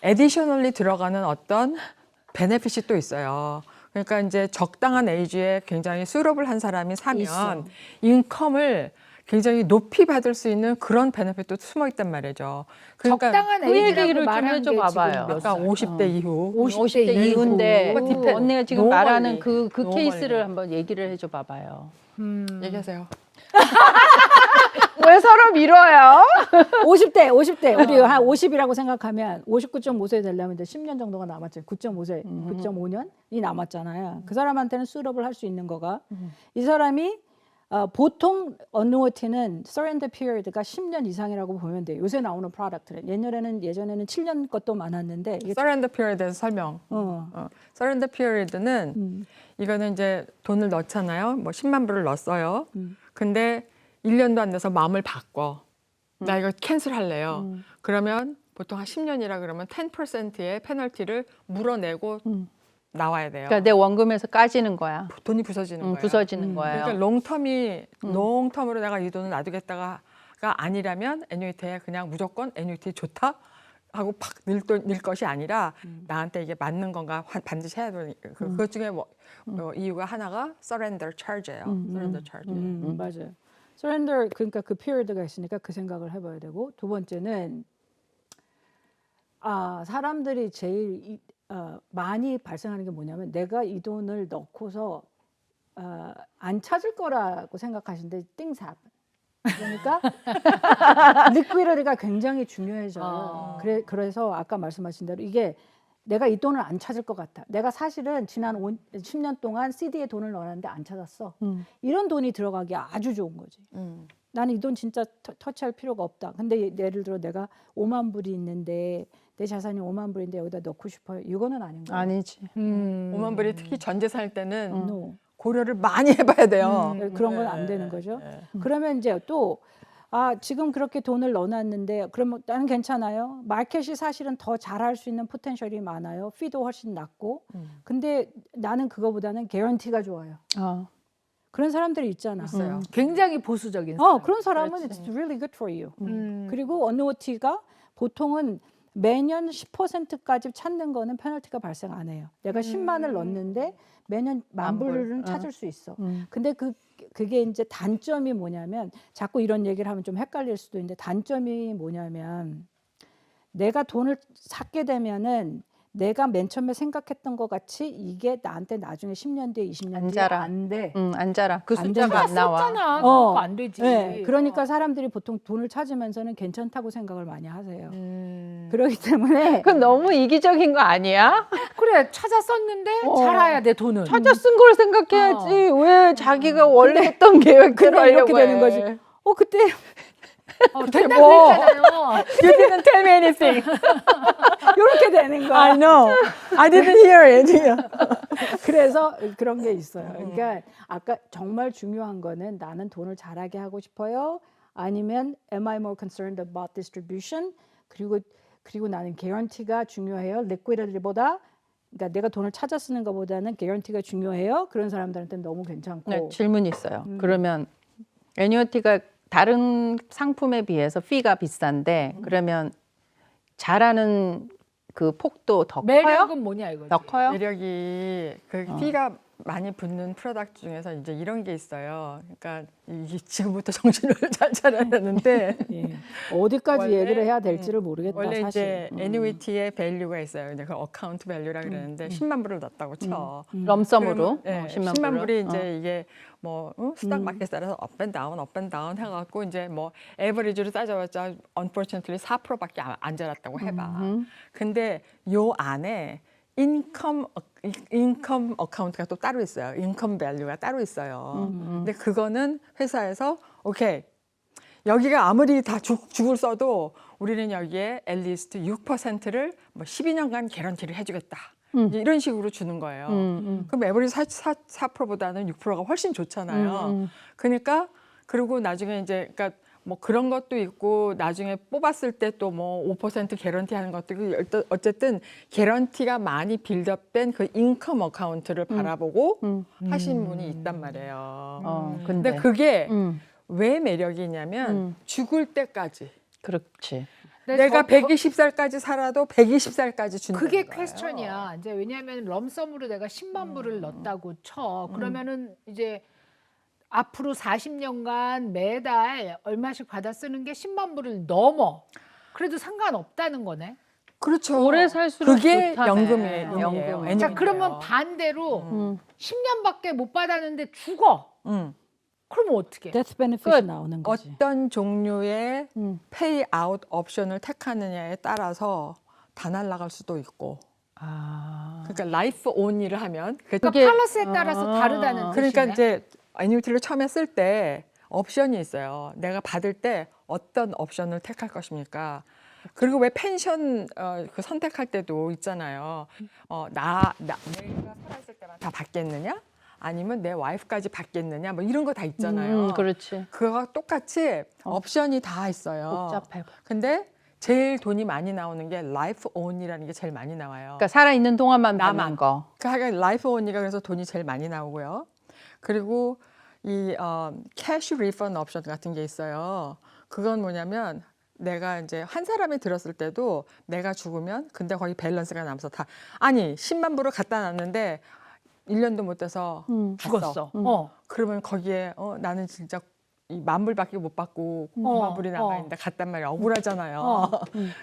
[SPEAKER 3] additionally 들어가는 어떤 베네핏이 또 있어요. 그러니까 이제 적당한 에이지에 굉장히 수렵을 한 사람이 사면
[SPEAKER 2] 있어.
[SPEAKER 3] 인컴을 굉장히 높이 받을 수 있는 그런 베네핏도 숨어 있단 말이죠. 그러니까
[SPEAKER 1] 적당한
[SPEAKER 4] 그
[SPEAKER 1] 에이지라고
[SPEAKER 4] 얘기를 좀
[SPEAKER 1] 말한
[SPEAKER 4] 해줘
[SPEAKER 1] 게
[SPEAKER 4] 봐봐요.
[SPEAKER 1] 지금 몇
[SPEAKER 3] 아까
[SPEAKER 1] 살?
[SPEAKER 3] 50대 이후
[SPEAKER 1] 50대
[SPEAKER 4] 50대 이후인데
[SPEAKER 3] 이후. 디펜.
[SPEAKER 4] 언니가 지금
[SPEAKER 3] 너무
[SPEAKER 4] 말하는
[SPEAKER 3] 멀리.
[SPEAKER 4] 그
[SPEAKER 3] 너무
[SPEAKER 4] 케이스를
[SPEAKER 3] 멀리.
[SPEAKER 4] 한번 얘기를 해줘 봐봐요.
[SPEAKER 3] 얘기하세요.
[SPEAKER 4] 왜 서로 밀어요?
[SPEAKER 2] 50대 우리 한 50이라고 생각하면 59.5세 되려면 이제 10년 정도가 남았죠. 9.5세, 9.5년이 남았잖아요. 그 사람한테는 수럽을 할 수 있는 거가 이 사람이 보통 어누어티는 surrender period가 10년 이상이라고 보면 돼요. 요새 나오는 프로덕트는 예전에는 7년 것도 많았는데 이게
[SPEAKER 3] surrender period에서 설명. surrender period는 이거는 이제 돈을 넣잖아요. 뭐 10만 불을 넣었어요. 근데 1년도 안 돼서 마음을 바꿔. 나 이거 캔슬할래요. 그러면 보통 한 10년이라 그러면 10%의 페널티를 물어내고 나와야 돼요.
[SPEAKER 4] 그러니까 내 원금에서 까지는 거야.
[SPEAKER 3] 돈이 부서지는 거예요.
[SPEAKER 4] 부서지는 거예요.
[SPEAKER 3] 그러니까 롱텀으로 내가 이 돈을 놔두겠다가 아니라면 애뉴이티에 그냥 무조건 애뉴이티 좋다 하고 팍 늘 것이 아니라 나한테 이게 맞는 건가 반드시 해야 되니까 그 중에 뭐 이유가 하나가 surrender charge예요. surrender charge.
[SPEAKER 2] 맞아요. surrender 그러니까 그 period가 있으니까 그 생각을 해봐야 되고 두 번째는 사람들이 제일 많이 발생하는 게 뭐냐면 내가 이 돈을 넣고서 안 찾을 거라고 생각하시는데 things happen. 그러니까 liquidity가 굉장히 중요해져요. 그래서 아까 말씀하신 대로 이게 내가 이 돈을 안 찾을 것 같아. 내가 사실은 지난 10년 동안 CD에 돈을 넣었는데 안 찾았어. 이런 돈이 들어가기 아주 좋은 거지. 나는 이 돈 진짜 터치할 필요가 없다. 근데 예를 들어 내가 5만 불이 있는데 내 자산이 5만 불인데 여기다 넣고 싶어요. 이거는 아닌 거예요.
[SPEAKER 4] 아니지.
[SPEAKER 3] 5만 불이 특히 전재 살 때는
[SPEAKER 2] No.
[SPEAKER 3] 고려를 많이 해봐야 돼요.
[SPEAKER 2] 그런 건 안 되는 거죠. 그러면 이제 또 지금 그렇게 돈을 넣어놨는데 그러면 나는 괜찮아요. 마켓이 사실은 더 잘할 수 있는 포텐셜이 많아요. 피도 훨씬 낮고. 근데 나는 그거보다는 개런티가 좋아요. 그런 사람들이 있잖아.
[SPEAKER 3] 있어요.
[SPEAKER 1] 굉장히 보수적인 사람.
[SPEAKER 2] 그런 사람은 it's really good for you. 그리고 어누어티가 보통은 매년 10%까지 찾는 거는 페널티가 발생 안 해요. 내가 10만을 넣었는데 매년 10,000불은 찾을 수 있어. 근데 그게 이제 단점이 뭐냐면 자꾸 이런 얘기를 하면 좀 헷갈릴 수도 있는데 단점이 뭐냐면 내가 돈을 샀게 되면은 내가 맨 처음에 생각했던 것 같이 이게 나한테 나중에 10년 뒤에 20년
[SPEAKER 4] 안
[SPEAKER 2] 뒤에
[SPEAKER 4] 자라.
[SPEAKER 2] 안 돼.
[SPEAKER 4] 안 자라. 그
[SPEAKER 2] 안
[SPEAKER 4] 숫자가
[SPEAKER 2] 된다.
[SPEAKER 4] 안 나와.
[SPEAKER 1] 썼잖아. 그거 안 되지.
[SPEAKER 2] 네, 그러니까 사람들이 보통 돈을 찾으면서는 괜찮다고 생각을 많이 하세요. 그렇기 때문에
[SPEAKER 4] 그건 너무 이기적인 거 아니야?
[SPEAKER 1] 그래 찾아 썼는데 자라야 돼 돈은.
[SPEAKER 4] 찾아 쓴 걸 생각해야지. 왜 자기가 원래 했던 계획대로
[SPEAKER 2] 근데 이렇게
[SPEAKER 4] 하려고
[SPEAKER 2] 되는
[SPEAKER 4] 해.
[SPEAKER 2] 거지. 그때
[SPEAKER 1] 된다고
[SPEAKER 3] 뭐.
[SPEAKER 1] 했잖아요.
[SPEAKER 3] You didn't tell me anything.
[SPEAKER 2] 이렇게 되는 거야.
[SPEAKER 3] I know. I didn't hear it.
[SPEAKER 2] 그래서 그런 게 있어요. 그러니까 아까 정말 중요한 거는 나는 돈을 잘하게 하고 싶어요. 아니면 am I more concerned about distribution? 그리고 나는 guarantee가 중요해요. liquidity보다 그러니까 내가 돈을 찾아 쓰는 것보다는 guarantee가 중요해요. 그런 사람들한테는 너무 괜찮고.
[SPEAKER 4] 네, 질문이 있어요. 그러면 애뉴어티가 다른 상품에 비해서 피가 비싼데 그러면 잘하는 그 폭도 더 커요?
[SPEAKER 1] 매력은 뭐냐 이거지.
[SPEAKER 4] 더 커요?
[SPEAKER 3] 매력이 그 피가 많이 붙는 프로덕트 중에서 이제 이런 게 있어요. 그러니까 이게 지금부터 정신을 잘 차려야 되는데
[SPEAKER 2] 예. 어디까지
[SPEAKER 3] 원래,
[SPEAKER 2] 얘기를 해야 될지를 모르겠다
[SPEAKER 3] 원래
[SPEAKER 2] 사실.
[SPEAKER 3] 이제 애뉴이티의 밸류가 있어요. 이제 그 어카운트 밸류라 그러는데 10만 불을 넣었다고 쳐.
[SPEAKER 4] 럼썸으로
[SPEAKER 3] 네,
[SPEAKER 4] 10만,
[SPEAKER 3] 불이 이제 이게 뭐 스탁 마켓에 따라서 업앤다운 해갖고 이제 뭐 에버리지로 따져봤자 unfortunately 4%밖에 안 자랐다고 해봐. 근데 요 안에 인컴 어카운트가 또 따로 있어요. 인컴 밸류가 따로 있어요. 근데 그거는 회사에서 오케이 여기가 아무리 다 죽을 써도 우리는 여기에 앨리스트 6%를 뭐 12년간 개런티를 해주겠다. 이제 이런 식으로 주는 거예요. 그럼 에버리지 4%보다는 6%가 훨씬 좋잖아요. 그러니까 그리고 나중에 이제 그러니까 뭐 그런 것도 있고 나중에 뽑았을 때 또 뭐 5% 개런티 하는 것도 있고 어쨌든 개런티가 많이 빌드업된 그 인컴 어카운트를 바라보고 하신 분이 있단 말이에요. 근데 그게 왜 매력이 있냐면 죽을 때까지
[SPEAKER 4] 그렇지.
[SPEAKER 3] 내가 120살까지 살아도 120살까지 준다.
[SPEAKER 1] 그게 퀘스천이야. 이제 왜냐하면 럼썸으로 내가 10만 불을 넣었다고 쳐. 그러면은 이제 앞으로 40년간 매달 얼마씩 받아 쓰는 게 10만 불을 넘어. 그래도 상관없다는 거네.
[SPEAKER 3] 그렇죠.
[SPEAKER 4] 오래 살수록
[SPEAKER 3] 그게
[SPEAKER 4] 좋다네.
[SPEAKER 3] 연금이에요.
[SPEAKER 4] 연금.
[SPEAKER 1] 자, 그러면 반대로
[SPEAKER 4] 음.
[SPEAKER 1] 10년밖에 못 받았는데 죽어. 그러면 어떻게?
[SPEAKER 2] death benefit이
[SPEAKER 4] 끝.
[SPEAKER 2] 나오는 거지.
[SPEAKER 3] 어떤 종류의
[SPEAKER 4] 음.
[SPEAKER 3] 페이아웃 옵션을 택하느냐에 따라서 다 날아갈 수도 있고.
[SPEAKER 4] 아.
[SPEAKER 3] 그러니까 라이프 온리를 하면
[SPEAKER 1] 그러니까
[SPEAKER 4] 그게-
[SPEAKER 1] 팔러스에 따라서 다르다는
[SPEAKER 3] 그러니까
[SPEAKER 1] 뜻이네.
[SPEAKER 3] 이제 애니비티를 처음에 쓸 때 옵션이 있어요. 내가 받을 때 어떤 옵션을 택할 것입니까? 그리고 왜 펜션 그 선택할 때도 있잖아요. 내가 살아있을 때만 다 받겠느냐? 아니면 내 와이프까지 받겠느냐? 뭐 이런 거 다 있잖아요.
[SPEAKER 4] 그렇지.
[SPEAKER 3] 그거가 똑같이 옵션이 다 있어요.
[SPEAKER 4] 복잡해.
[SPEAKER 3] 근데 제일 돈이 많이 나오는 게 라이프 온이라는 게 제일 많이 나와요.
[SPEAKER 4] 그러니까 살아 있는 동안만
[SPEAKER 3] 나만.
[SPEAKER 4] 받는 거.
[SPEAKER 3] 그러니까 라이프 온이가 그래서 돈이 제일 많이 나오고요. 그리고 이 캐시 리펀드 옵션 같은 게 있어요. 그건 뭐냐면 내가 이제 한 사람이 들었을 때도 내가 죽으면 근데 거기 밸런스가 남아서 다 아니 10만 불을 갖다 놨는데 1년도 못 돼서
[SPEAKER 1] 죽었어.
[SPEAKER 3] 그러면 거기에 나는 진짜 이 10,000불밖에 못 받고 90,000불이 남아있는데 갔단 말이야. 억울하잖아요.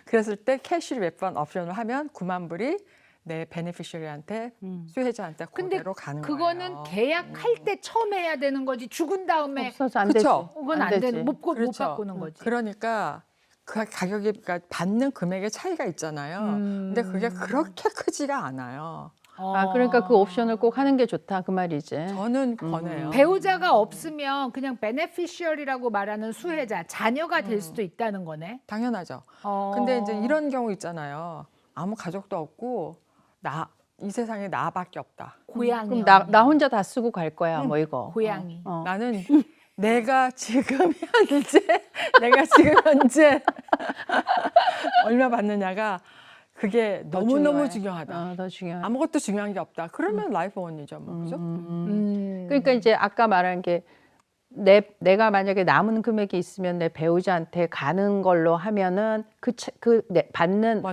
[SPEAKER 3] 그랬을 때 캐시 리펀드 옵션을 하면 90,000불이 내 베네피셔리한테 수혜자한테
[SPEAKER 1] 근데
[SPEAKER 3] 그대로 가는
[SPEAKER 1] 그거는
[SPEAKER 3] 거예요.
[SPEAKER 1] 계약할 때 처음 해야 되는 거지. 죽은 다음에
[SPEAKER 4] 없어서 안 되지.
[SPEAKER 3] 그쵸?
[SPEAKER 1] 그건 안
[SPEAKER 4] 되지.
[SPEAKER 1] 되는 못
[SPEAKER 3] 그렇죠.
[SPEAKER 1] 바꾸는 거지.
[SPEAKER 3] 그러니까 그 가격이 그러니까 받는 금액의 차이가 있잖아요. 근데 그게 그렇게 크지가 않아요.
[SPEAKER 4] 아, 그러니까 그 옵션을 꼭 하는 게 좋다 그 말이지.
[SPEAKER 3] 저는 권해요.
[SPEAKER 1] 배우자가 없으면 그냥 베네피셔리라고 말하는 수혜자, 자녀가 될 수도 있다는 거네.
[SPEAKER 3] 당연하죠. 근데 이제 이런 경우 있잖아요. 아무 가족도 없고 이 세상에 나밖에 없다.
[SPEAKER 1] 고양이.
[SPEAKER 4] 그럼 나 혼자 다 쓰고 갈 거야 뭐 이거.
[SPEAKER 1] 고양이.
[SPEAKER 3] 나는 내가 지금 현재 얼마 받느냐가 그게
[SPEAKER 4] 더
[SPEAKER 3] 너무너무
[SPEAKER 4] 중요해.
[SPEAKER 3] 중요하다.
[SPEAKER 4] 더 중요해.
[SPEAKER 3] 아무것도 중요한 게 없다. 그러면 라이프 원이죠. 뭐. 그죠?
[SPEAKER 4] 그러니까 이제 아까 말한 게 내가 만약에 남은 금액이 있으면 내 배우자한테 가는 걸로 하면은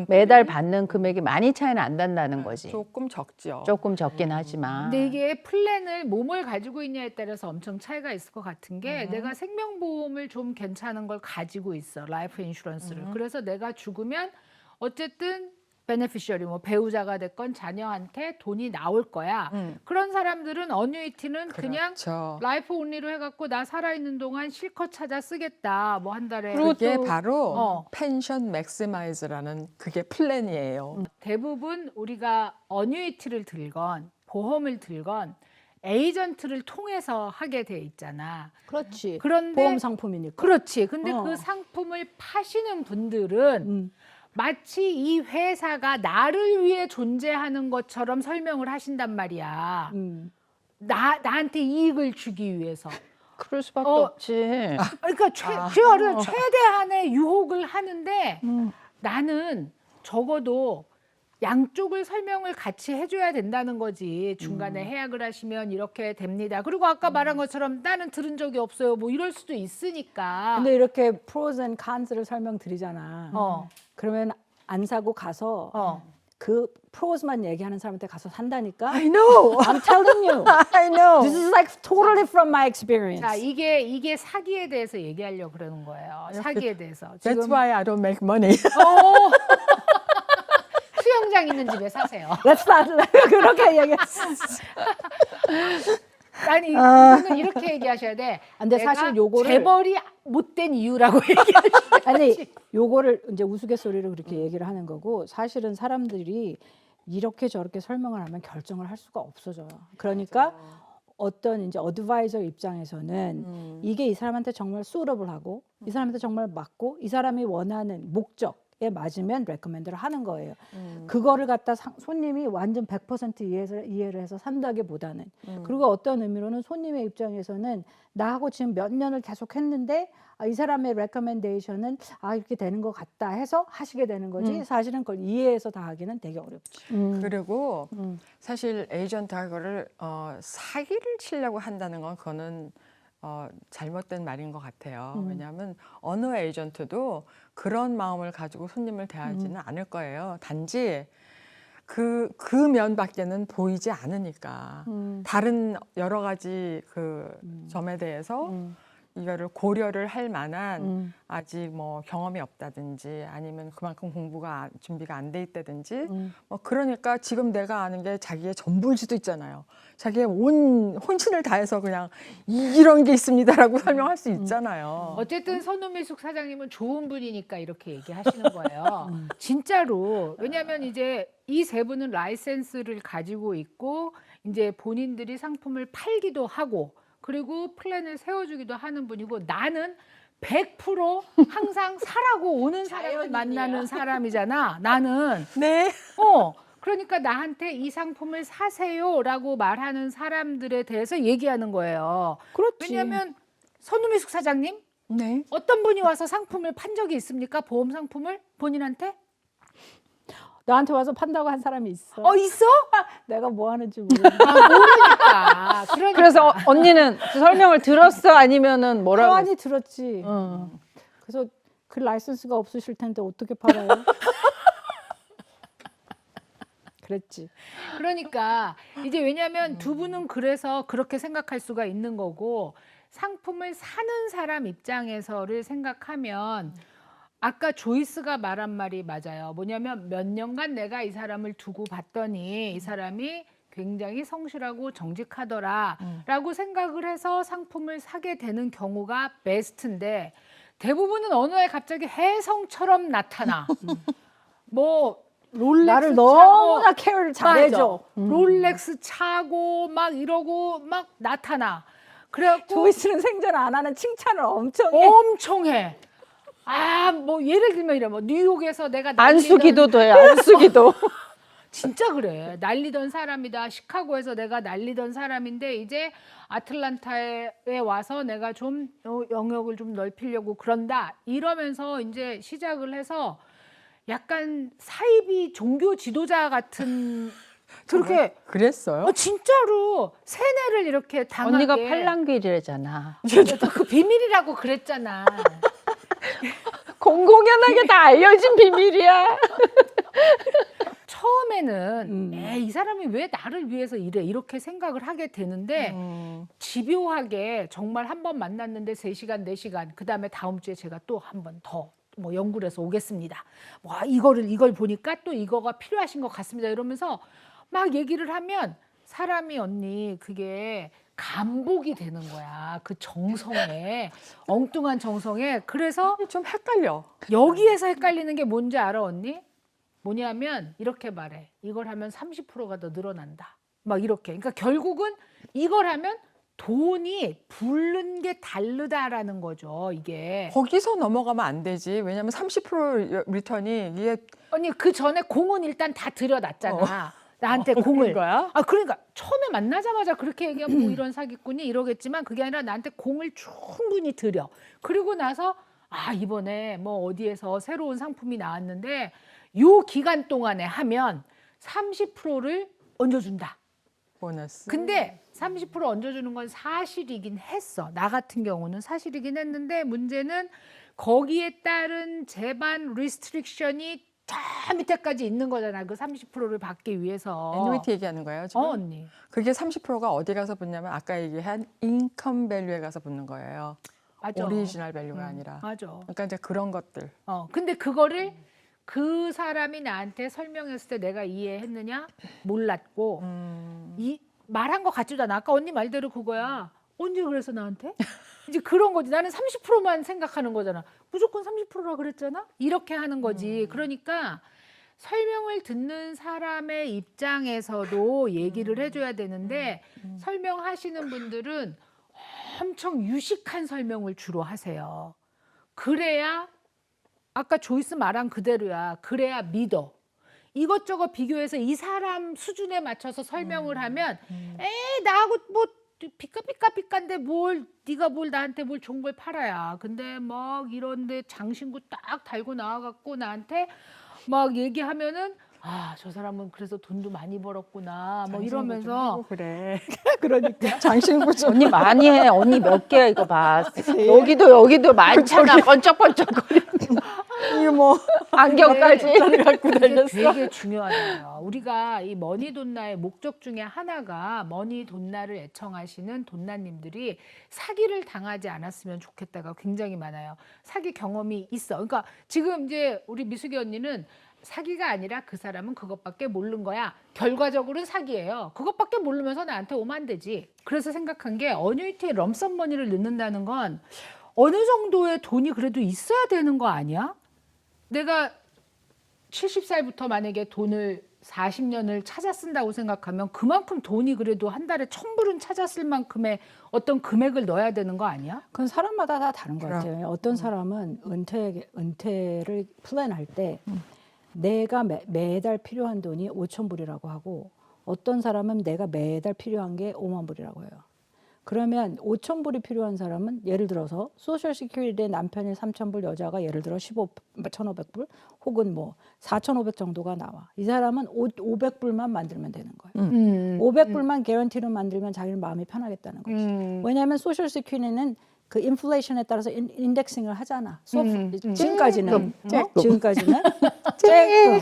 [SPEAKER 4] 매달 받는 금액이 많이 차이는 안 난다는 거지.
[SPEAKER 3] 조금 적죠.
[SPEAKER 4] 조금 적긴 하지만.
[SPEAKER 1] 근데 이게 플랜을 몸을 가지고 있냐에 따라서 엄청 차이가 있을 것 같은 게 내가 생명보험을 좀 괜찮은 걸 가지고 있어. 라이프 인슈런스를. 그래서 내가 죽으면 어쨌든 베네피셔리 뭐 배우자가 됐건 자녀한테 돈이 나올 거야. 그런 사람들은 어뉴이티는 그냥
[SPEAKER 3] 그렇죠.
[SPEAKER 1] 라이프 온리로 해갖고 나 살아있는 동안 실컷 찾아 쓰겠다. 뭐 한 달에.
[SPEAKER 3] 그게
[SPEAKER 4] 또-
[SPEAKER 3] 바로 펜션 맥시마이즈라는 그게 플랜이에요.
[SPEAKER 1] 대부분 우리가 어뉴이티를 들건 보험을 들건 에이전트를 통해서 하게 돼 있잖아.
[SPEAKER 2] 그렇지.
[SPEAKER 1] 그런데
[SPEAKER 2] 보험 상품이니까.
[SPEAKER 1] 그렇지. 근데
[SPEAKER 2] 어.
[SPEAKER 1] 그 상품을 파시는 분들은 마치 이 회사가 나를 위해 존재하는 것처럼 설명을 하신단 말이야. 나한테 이익을 주기 위해서.
[SPEAKER 4] 그럴 수밖에
[SPEAKER 1] 어,
[SPEAKER 4] 없지.
[SPEAKER 1] 그러니까 최대한의 유혹을 하는데 나는 적어도 양쪽을 설명을 같이 해줘야 된다는 거지. 중간에 해약을 하시면 이렇게 됩니다. 그리고 아까 말한 것처럼 나는 들은 적이 없어요. 뭐 이럴 수도 있으니까.
[SPEAKER 2] 근데 이렇게 pros and cons를 설명드리잖아. 그러면 안 사고 가서 그 pros만 얘기하는 사람한테 가서 산다니까.
[SPEAKER 3] I know.
[SPEAKER 2] I'm telling you.
[SPEAKER 3] I know.
[SPEAKER 2] This is like totally from my experience.
[SPEAKER 1] 자, 이게 사기에 대해서 얘기하려고 그러는 거예요. 사기에 대해서.
[SPEAKER 3] That's why I don't make money.
[SPEAKER 1] 수영장 있는 집에 사세요.
[SPEAKER 2] Let's not 그렇게 얘기했어.
[SPEAKER 1] 아니, 이거는 이렇게 얘기하셔야 돼.
[SPEAKER 2] 근데
[SPEAKER 1] 내가
[SPEAKER 2] 사실 요거를
[SPEAKER 1] 재벌이 못된 이유라고 얘기하셔야
[SPEAKER 2] 아니 요거를 이제 우스갯소리로 그렇게 얘기를 하는 거고 사실은 사람들이 이렇게 저렇게 설명을 하면 결정을 할 수가 없어져요. 그러니까 어떤 이제 어드바이저 입장에서는 이게 이 사람한테 정말 suitable하고 이 사람한테 정말 맞고 이 사람이 원하는 목적에 맞으면 레커멘드를 하는 거예요. 그거를 갖다 손님이 완전 100% 이해를 해서 산다기보다는 그리고 어떤 의미로는 손님의 입장에서는 나하고 지금 몇 년을 계속 했는데 이 사람의 레커멘데이션은 이렇게 되는 것 같다 해서 하시게 되는 거지 사실은 그걸 이해해서 다 하기는 되게 어렵지.
[SPEAKER 3] 그리고 사실 에이전트가 그거를 사기를 치려고 한다는 건 그거는 잘못된 말인 것 같아요. 왜냐하면 어느 에이전트도 그런 마음을 가지고 손님을 대하지는 않을 거예요. 단지 그 면밖에는 보이지 않으니까 다른 여러 가지 그 점에 대해서 이거를 고려를 할 만한 아직 뭐 경험이 없다든지 아니면 그만큼 공부가 준비가 안 돼 있다든지 뭐 그러니까 지금 내가 아는 게 자기의 전부일 수도 있잖아요. 자기의 온 혼신을 다해서 그냥 이런 게 있습니다라고 설명할 수 있잖아요.
[SPEAKER 1] 어쨌든 선우미숙 사장님은 좋은 분이니까 이렇게 얘기하시는 거예요. 진짜로. 왜냐하면 이제 이 세 분은 라이센스를 가지고 있고 이제 본인들이 상품을 팔기도 하고 그리고 플랜을 세워주기도 하는 분이고 나는 100% 항상 사라고 오는 사람을 만나는 사람이잖아. 나는.
[SPEAKER 3] 네.
[SPEAKER 1] 그러니까 나한테 이 상품을 사세요라고 말하는 사람들에 대해서 얘기하는 거예요.
[SPEAKER 2] 그렇지.
[SPEAKER 1] 왜냐하면 선우미숙 사장님
[SPEAKER 3] 네.
[SPEAKER 1] 어떤 분이 와서 상품을 판 적이 있습니까? 보험 상품을 본인한테?
[SPEAKER 2] 나한테 와서 판다고 한 사람이 있어.
[SPEAKER 1] 있어?
[SPEAKER 2] 내가 뭐 하는지 모르겠어.
[SPEAKER 1] 모르니까. 그러니까.
[SPEAKER 4] 그래서 언니는 그 설명을 들었어? 아니면은 뭐라고?
[SPEAKER 2] 많이 들었지. 그래서 그 라이선스가 없으실 텐데 어떻게 팔아요? 그랬지.
[SPEAKER 1] 그러니까 이제 왜냐하면 두 분은 그래서 그렇게 생각할 수가 있는 거고 상품을 사는 사람 입장에서를 생각하면 아까 조이스가 말한 말이 맞아요. 뭐냐면 몇 년간 내가 이 사람을 두고 봤더니 이 사람이 굉장히 성실하고 정직하더라라고 생각을 해서 상품을 사게 되는 경우가 베스트인데 대부분은 어느 날 갑자기 혜성처럼 나타나. 뭐 롤렉스
[SPEAKER 2] 나를
[SPEAKER 1] 차고,
[SPEAKER 2] 너무나 케어를 잘해줘.
[SPEAKER 1] 맞아. 롤렉스 차고 막 이러고 막 나타나. 그래갖고
[SPEAKER 2] 조이스는 생전 안 하는 칭찬을 엄청 해.
[SPEAKER 1] 엄청 해. 뭐 예를 들면 이래 뭐 뉴욕에서 내가
[SPEAKER 4] 안수기도 돼, 안수기도.
[SPEAKER 1] 진짜 그래. 날리던 사람이다. 시카고에서 내가 날리던 사람인데 이제 아틀란타에 와서 내가 좀 영역을 좀 넓히려고 그런다. 이러면서 이제 시작을 해서 약간 사이비 종교 지도자 같은 그렇게
[SPEAKER 3] 그랬어요?
[SPEAKER 1] 진짜로 세뇌를 이렇게 당하게.
[SPEAKER 4] 언니가 팔랑귀래잖아.
[SPEAKER 1] 그 비밀이라고 그랬잖아.
[SPEAKER 4] 공공연하게 다 알려진 비밀이야.
[SPEAKER 1] 처음에는 이 사람이 왜 나를 위해서 이래 이렇게 생각을 하게 되는데 집요하게 정말 한 번 만났는데 3시간, 4시간 그다음에 다음 주에 제가 또 한 번 더 뭐 연구를 해서 오겠습니다. 와, 이걸 보니까 또 이거가 필요하신 것 같습니다. 이러면서 막 얘기를 하면 사람이 언니 그게 감복이 되는 거야. 그 정성에 엉뚱한 정성에. 그래서
[SPEAKER 3] 좀 헷갈려.
[SPEAKER 1] 여기에서 헷갈리는 게 뭔지 알아 언니? 뭐냐면 이렇게 말해. 이걸 하면 30%가 더 늘어난다. 막 이렇게. 그러니까 결국은 이걸 하면 돈이 부른 게 다르다라는 거죠. 이게.
[SPEAKER 3] 거기서 넘어가면 안 되지. 왜냐하면 30% 리턴이 이게
[SPEAKER 1] 아니 그 전에 공은 일단 다 들여놨잖아. 나한테 공을.
[SPEAKER 3] 거야?
[SPEAKER 1] 아 그러니까 처음에 만나자마자 그렇게 얘기하면 뭐 이런 사기꾼이 이러겠지만 그게 아니라 나한테 공을 충분히 들여. 그리고 나서 아 이번에 뭐 어디에서 새로운 상품이 나왔는데 요 기간 동안에 하면 30%를 얹어준다.
[SPEAKER 3] 보너스.
[SPEAKER 1] 근데 30% 얹어주는 건 사실이긴 했어. 나 같은 경우는 사실이긴 했는데 문제는 거기에 따른 재반 리스트릭션이 저 밑에까지 있는 거잖아. 그 30%를 받기 위해서.
[SPEAKER 3] 애뉴이티 얘기하는 거예요, 지금?
[SPEAKER 1] 언니.
[SPEAKER 3] 그게 30%가 어디 가서 붙냐면 아까 얘기한 인컴 밸류에 가서 붙는 거예요.
[SPEAKER 1] 맞아.
[SPEAKER 3] 오리지널 밸류가 아니라.
[SPEAKER 1] 맞아.
[SPEAKER 3] 그러니까 이제 그런 것들.
[SPEAKER 1] 근데 그거를 그 사람이 나한테 설명했을 때 내가 이해했느냐? 몰랐고 이 말한 거 같지도 않아. 아까 언니 말대로 그거야. 언제 그래서 나한테? 이제 그런 거지. 나는 30%만 생각하는 거잖아. 무조건 30%라 그랬잖아. 이렇게 하는 거지. 그러니까 설명을 듣는 사람의 입장에서도 얘기를 해줘야 되는데 설명하시는 분들은 엄청 유식한 설명을 주로 하세요. 그래야 아까 조이스 말한 그대로야. 그래야 믿어. 이것저것 비교해서 이 사람 수준에 맞춰서 설명을 하면 에이 나하고 뭐 삐까삐까삐까인데 뭘 네가 뭘 나한테 뭘 좋은 걸 팔아야. 근데 막 이런데 장신구 딱 달고 나와갖고 나한테 막 얘기하면은 아 저 사람은 그래서 돈도 많이 벌었구나 뭐 이러면서
[SPEAKER 3] 그래.
[SPEAKER 2] 그러니까 장신구 좀
[SPEAKER 4] 언니 많이 해. 언니 몇 개야 이거 봐. 여기도 많잖아. 번쩍번쩍거리는
[SPEAKER 3] 이게 뭐
[SPEAKER 4] 안경까지.
[SPEAKER 3] 갖고
[SPEAKER 1] 이게
[SPEAKER 3] 다녔어.
[SPEAKER 1] 되게 중요하잖아요. 우리가 이 머니 돈나의 목적 중에 하나가 머니 돈나를 애청하시는 돈나님들이 사기를 당하지 않았으면 좋겠다가 굉장히 많아요. 사기 경험이 있어. 그러니까 지금 이제 우리 미숙이 언니는 사기가 아니라 그 사람은 그것밖에 모르는 거야. 결과적으로는 사기예요. 그것밖에 모르면서 나한테 오면 안 되지. 그래서 생각한 게 어뉴이티에 럼썸 머니를 넣는다는 건 어느 정도의 돈이 그래도 있어야 되는 거 아니야? 내가 70살부터 만약에 돈을 40년을 찾아 쓴다고 생각하면 그만큼 돈이 그래도 한 달에 1,000불은 찾아 쓸 만큼의 어떤 금액을 넣어야 되는 거 아니야?
[SPEAKER 2] 그건 사람마다 다 다른 것
[SPEAKER 3] 그럼.
[SPEAKER 2] 같아요. 어떤 사람은 은퇴를 플랜할 때 내가 매달 필요한 돈이 5,000불이라고 하고 어떤 사람은 내가 매달 필요한 게 5만 불이라고 해요. 그러면 5,000불이 필요한 사람은 예를 들어서 소셜 시큐리티에 남편이 3,000불 여자가 예를 들어 1,500불 혹은 뭐 4,500 정도가 나와. 이 사람은 500불만 만들면 되는 거예요. 500불만 개런티로 만들면 자기는 마음이 편하겠다는 거지. 왜냐하면 소셜 시큐리티는 그 인플레이션에 따라서 인덱싱을 하잖아. 지금까지는 지금까지는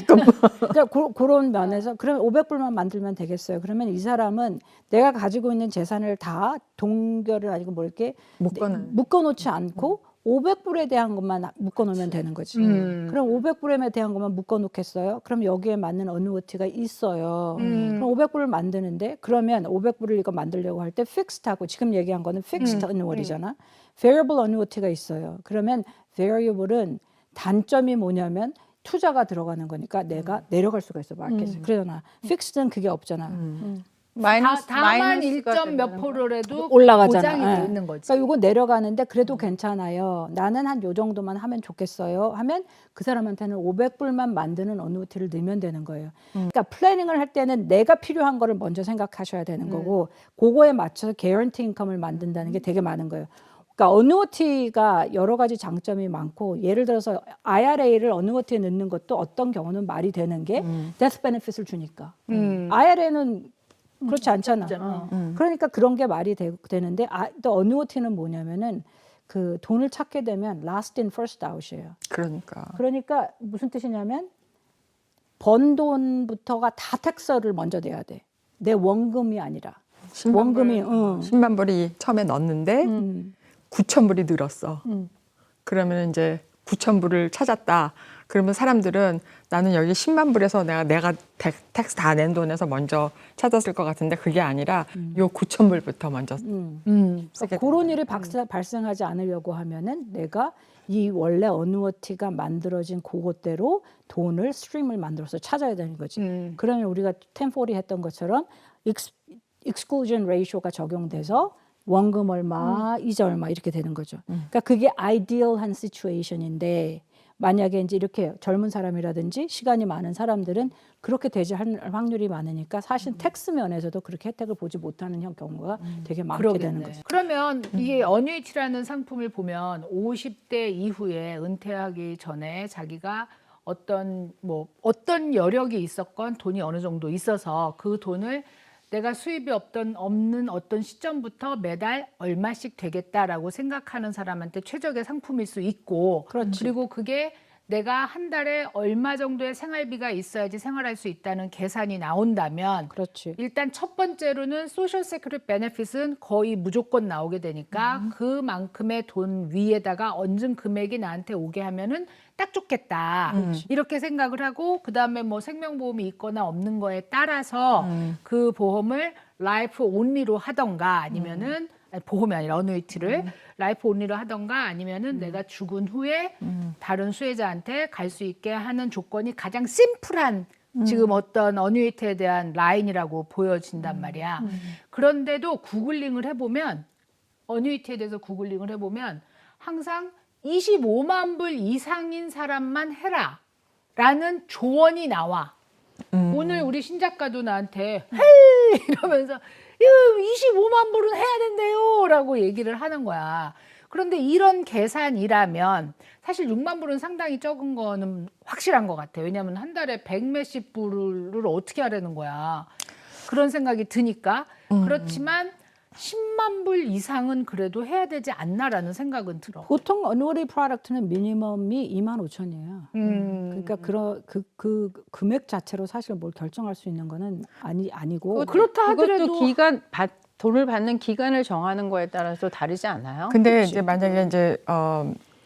[SPEAKER 2] 조금. 그러니까 그런 면에서 그러면 500불만 만들면 되겠어요. 그러면 이 사람은 내가 가지고 있는 재산을 다 동결을 아니고 뭐 이렇게 묶어놓지 않고 500불에 대한 것만 묶어놓으면 되는 거지. 그럼 500불에 대한 것만 묶어놓겠어요? 그럼 여기에 맞는 어누어티가 있어요. 그럼 500불을 만드는데 그러면 500불을 이거 만들려고 할 때 픽스드하고 지금 얘기한 거는 픽스드 어누어티잖아. variable 어누어티가 있어요. 그러면 variable은 단점이 뭐냐면 투자가 들어가는 거니까 내가 내려갈 수가 있어 마켓에. 그러잖아. 픽스드는 그게 없잖아.
[SPEAKER 1] 다만 1점 몇 프로라도
[SPEAKER 2] 올라가잖아.
[SPEAKER 1] 보장이 돼 있는 거지.
[SPEAKER 2] 그러니까 이거 내려가는데 그래도 괜찮아요. 나는 한 요 정도만 하면 좋겠어요. 하면 그 사람한테는 500불만 만드는 어누이티를 넣으면 되는 거예요. 그러니까 플래닝을 할 때는 내가 필요한 거를 먼저 생각하셔야 되는 거고 그거에 맞춰서 개런티 인컴을 만든다는 게 되게 많은 거예요. 그러니까 어누어티가 여러 가지 장점이 많고 예를 들어서 IRA를 어누어티에 넣는 것도 어떤 경우는 말이 되는 게 데스 베네핏을 주니까. IRA는 그렇지 않잖아. 그러니까 그런 게 말이 되는데 또 어누어티는 뭐냐면은 그 돈을 찾게 되면 last in first out이에요. 그러니까 무슨 뜻이냐면 번 돈부터가 다 텍스를 먼저 내야 돼. 내 원금이 아니라.
[SPEAKER 3] 10만 불이 처음에 넣었는데 9,000불이 늘었어. 그러면 이제 9,000불을 찾았다. 그러면 사람들은 나는 여기 10만 불에서 내가 텍스 다 낸 돈에서 먼저 찾았을 것 같은데 그게 아니라 요 9,000불부터 먼저 쓰게
[SPEAKER 2] 그러니까 그런 일이 발생하지 않으려고 하면은 내가 이 원래 어누어티가 만들어진 그것대로 돈을 스트림을 만들어서 찾아야 되는 거지. 그러면 우리가 1040 했던 것처럼 exclusion ratio가 적용돼서 원금 얼마, 이자 얼마 이렇게 되는 거죠. 그러니까 그게 ideal한 situation인데 만약에 이제 이렇게 젊은 사람이라든지 시간이 많은 사람들은 그렇게 되지 않을 확률이 많으니까 사실 텍스 면에서도 그렇게 혜택을 보지 못하는 경우가 되게 많게 되는 거죠.
[SPEAKER 1] 그러면 이게 어뉴이티라는 상품을 보면 50대 이후에 은퇴하기 전에 자기가 어떤 여력이 있었건 돈이 어느 정도 있어서 그 돈을 내가 수입이 없는 어떤 시점부터 매달 얼마씩 되겠다라고 생각하는 사람한테 최적의 상품일 수 있고,
[SPEAKER 2] 그렇지.
[SPEAKER 1] 그리고 그게 내가 한 달에 얼마 정도의 생활비가 있어야지 생활할 수 있다는 계산이 나온다면,
[SPEAKER 2] 그렇지.
[SPEAKER 1] 일단 첫 번째로는 소셜 세큐리티 베네핏은 거의 무조건 나오게 되니까 그만큼의 돈 위에다가 얹은 금액이 나한테 오게 하면은 딱 좋겠다. 이렇게 생각을 하고, 그다음에 뭐 생명보험이 있거나 없는 거에 따라서 그 보험을 라이프 온리로 하던가 아니면은 아니, 보험이 아니라 어누이티를 라이프 온리로 하던가 아니면은 내가 죽은 후에 다른 수혜자한테 갈 수 있게 하는 조건이 가장 심플한 지금 어떤 어뉴이티에 대한 라인이라고 보여진단 말이야. 그런데도 구글링을 해보면 어뉴이티에 대해서 구글링을 해보면 항상 25만 불 이상인 사람만 해라 라는 조언이 나와. 오늘 우리 신작가도 나한테 헬 이러면서 25만 불은 해야 된대요 라고 얘기를 하는 거야. 그런데 이런 계산이라면 사실 6만 불은 상당히 적은 거는 확실한 것 같아. 왜냐하면 한 달에 100몇십 불을 어떻게 하려는 거야. 그런 생각이 드니까. 그렇지만 10만 불 이상은 그래도 해야 되지 않나라는 생각은 들어.
[SPEAKER 2] 보통 어누어티 프로덕트는 미니멈이 25,000이에요. 그러니까 그 금액 자체로 사실 뭘 결정할 수 있는 거는 아니고.
[SPEAKER 1] 그렇다 하더라도
[SPEAKER 4] 그것도 돈을 받는 기간을 정하는 거에 따라서 다르지 않아요?
[SPEAKER 3] 근데 이제 만약에 이제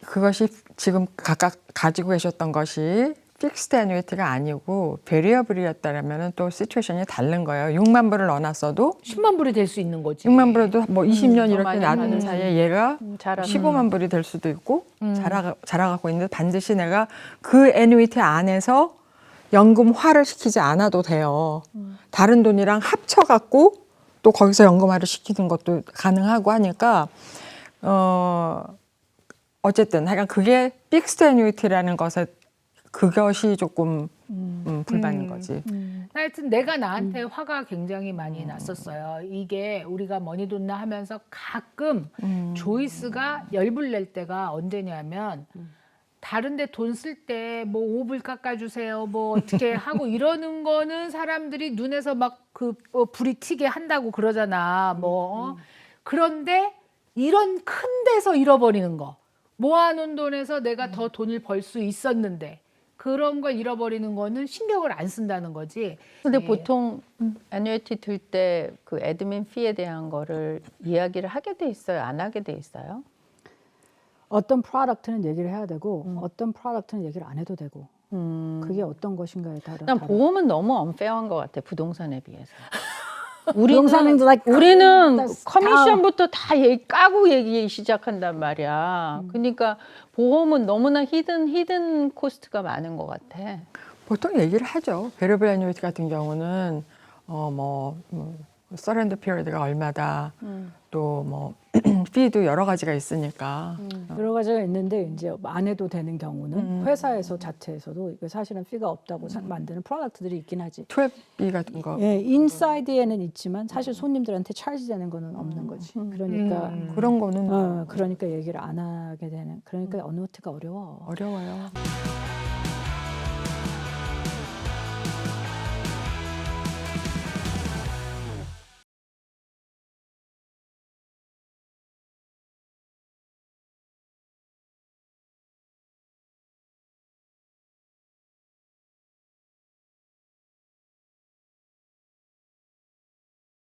[SPEAKER 3] 그것이 지금 각각 가지고 계셨던 것이 픽스드 애뉴이티가 아니고 베리어블이었다라면은 또 시츄에이션이 다른 거예요. 6만 불을 넣어놨어도
[SPEAKER 1] 10만 불이 될 수 있는 거지.
[SPEAKER 3] 6만 불에도 뭐 20년
[SPEAKER 4] 더
[SPEAKER 3] 이렇게
[SPEAKER 4] 많이
[SPEAKER 3] 놔두는
[SPEAKER 4] 받는
[SPEAKER 3] 사이에 얘가
[SPEAKER 4] 자라서.
[SPEAKER 3] 15만 불이 될 수도 있고 자라가고 있는데 반드시 내가 그 애뉴이티 안에서 연금화를 시키지 않아도 돼요. 다른 돈이랑 합쳐갖고 또 거기서 연금화를 시키는 것도 가능하고 하니까 어쨌든 하여간 그게 픽스드 애뉴이티라는 것에 그것이 조금 불만인 거지.
[SPEAKER 1] 하여튼 내가 나한테 화가 굉장히 많이 났었어요. 이게 우리가 머니돈나 하면서 가끔 조이스가 열불 낼 때가 언제냐면 다른 데 돈 쓸 때 뭐 5불 깎아주세요 뭐 어떻게 하고 이러는 거는 사람들이 눈에서 막 그 불이 튀게 한다고 그러잖아. 그런데 이런 큰 데서 잃어버리는 거, 모아놓은 돈에서 내가 더 돈을 벌 수 있었는데 그런 걸 잃어버리는 거는 신경을 안 쓴다는 거지.
[SPEAKER 4] 근데
[SPEAKER 1] 예.
[SPEAKER 4] 보통 애뉴이티 들 때 그 애드민 피에 대한 거를 이야기를 하게 돼 있어요? 안 하게 돼 있어요?
[SPEAKER 2] 어떤 프로덕트는 얘기를 해야 되고 어떤 프로덕트는 얘기를 안 해도 되고 그게 어떤 것인가에 따라.
[SPEAKER 4] 난 보험은 너무 unfair한 것 같아, 부동산에 비해서.
[SPEAKER 2] 부동산은
[SPEAKER 4] 우리는
[SPEAKER 2] that's
[SPEAKER 4] 커미션부터 다 까고 얘기 시작한단 말이야. 그러니까 보험은 너무나 히든 코스트가 많은 것 같아.
[SPEAKER 3] 보통 얘기를 하죠. 베리어블 애뉴이티 같은 경우는 서렌더 피리어드가 얼마다. 또 뭐 피도 여러 가지가 있으니까.
[SPEAKER 2] 여러 가지가 있는데 이제 안 해도 되는 경우는 회사에서 자체에서도 이거 사실은 피가 없다고 만드는 프로덕트들이 있긴 하지.
[SPEAKER 3] 트랩비 같은 거.
[SPEAKER 2] 예, 인사이드에는 있지만 사실 손님들한테 차지되는 거는 없는 거지. 그러니까
[SPEAKER 3] 그런 거는
[SPEAKER 2] 그러니까 얘기를 안 하게 되는. 그러니까 어느트가 어려워.
[SPEAKER 3] 어려워요.